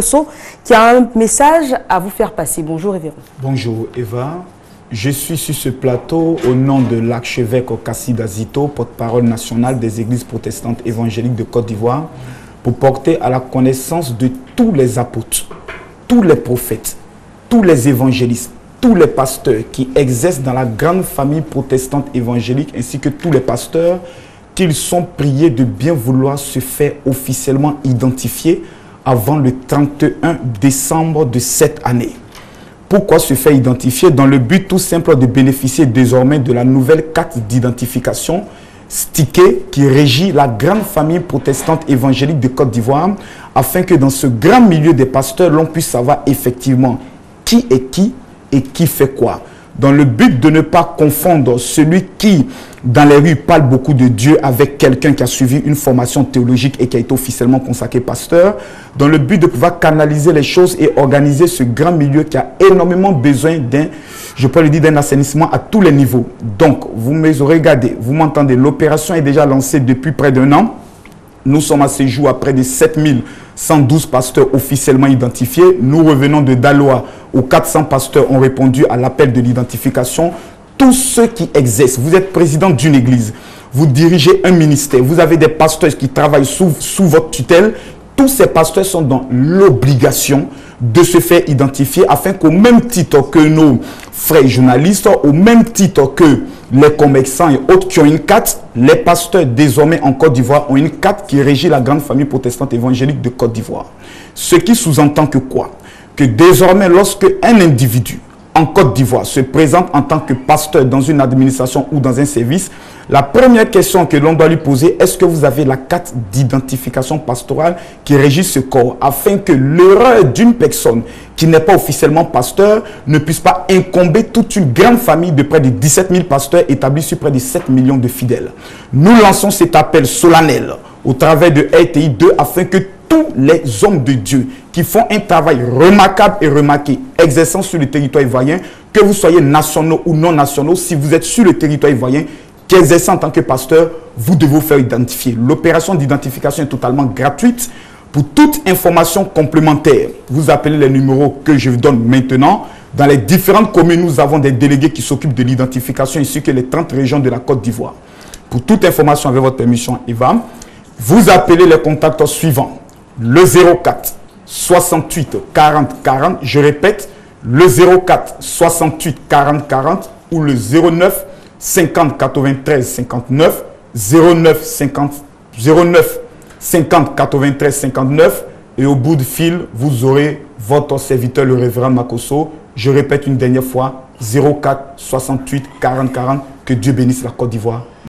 Makosso, qui a un message à vous faire passer. Bonjour, révérend. Bonjour, Eva. Je suis sur ce plateau au nom de l'archevêque Okassi Azito, porte-parole nationale des églises protestantes évangéliques de Côte d'Ivoire, pour porter à la connaissance de tous les apôtres, tous les prophètes, tous les évangélistes, tous les pasteurs qui exercent dans la grande famille protestante évangélique, ainsi que tous les pasteurs, qu'ils sont priés de bien vouloir se faire officiellement identifier avant le 31 décembre de cette année. Pourquoi se faire identifier? Dans le but tout simple de bénéficier désormais de la nouvelle carte d'identification stickée qui régit la grande famille protestante évangélique de Côte d'Ivoire, afin que dans ce grand milieu des pasteurs, l'on puisse savoir effectivement qui est qui et qui fait quoi. Dans le but de ne pas confondre celui qui, dans les rues, parle beaucoup de Dieu avec quelqu'un qui a suivi une formation théologique et qui a été officiellement consacré pasteur, dans le but de pouvoir canaliser les choses et organiser ce grand milieu qui a énormément besoin d'un, je peux le dire, d'un assainissement à tous les niveaux. Donc, vous me regardez, vous m'entendez, l'opération est déjà lancée depuis près d'un an. Nous sommes à ce jour à près de 7112 pasteurs officiellement identifiés. Nous revenons de Daloa où 400 pasteurs ont répondu à l'appel de l'identification. Tous ceux qui exercent, vous êtes président d'une église, vous dirigez un ministère, vous avez des pasteurs qui travaillent sous votre tutelle. Tous ces pasteurs sont dans l'obligation de se faire identifier afin qu'au même titre que nos frères journalistes, au même titre que les commerçants et autres qui ont une carte, les pasteurs désormais en Côte d'Ivoire ont une carte qui régit la grande famille protestante évangélique de Côte d'Ivoire. Ce qui sous-entend que quoi? Que désormais, lorsque un individu en Côte d'Ivoire se présente en tant que pasteur dans une administration ou dans un service, la première question que l'on doit lui poser, est-ce que vous avez la carte d'identification pastorale qui régit ce corps, afin que l'erreur d'une personne qui n'est pas officiellement pasteur ne puisse pas incomber toute une grande famille de près de 17 000 pasteurs établis sur près de 7 millions de fidèles. Nous lançons cet appel solennel au travers de RTI 2 afin que tous les hommes de Dieu qui font un travail remarquable et remarqué, exerçant sur le territoire ivoirien, que vous soyez nationaux ou non nationaux, si vous êtes sur le territoire ivoirien, qu'exerçant en tant que pasteur, vous devez vous faire identifier. L'opération d'identification est totalement gratuite. Pour toute information complémentaire, vous appelez les numéros que je vous donne maintenant. Dans les différentes communes, nous avons des délégués qui s'occupent de l'identification ainsi que les 30 régions de la Côte d'Ivoire. Pour toute information, avec votre permission, Eva, vous appelez les contacts suivants. Le 04 68 40 40, je répète, le 04 68 40 40 ou le 09 50 93 59, 09 50 93 59, et au bout de fil, vous aurez votre serviteur, le révérend Makosso. Je répète une dernière fois, 04 68 40 40, que Dieu bénisse la Côte d'Ivoire.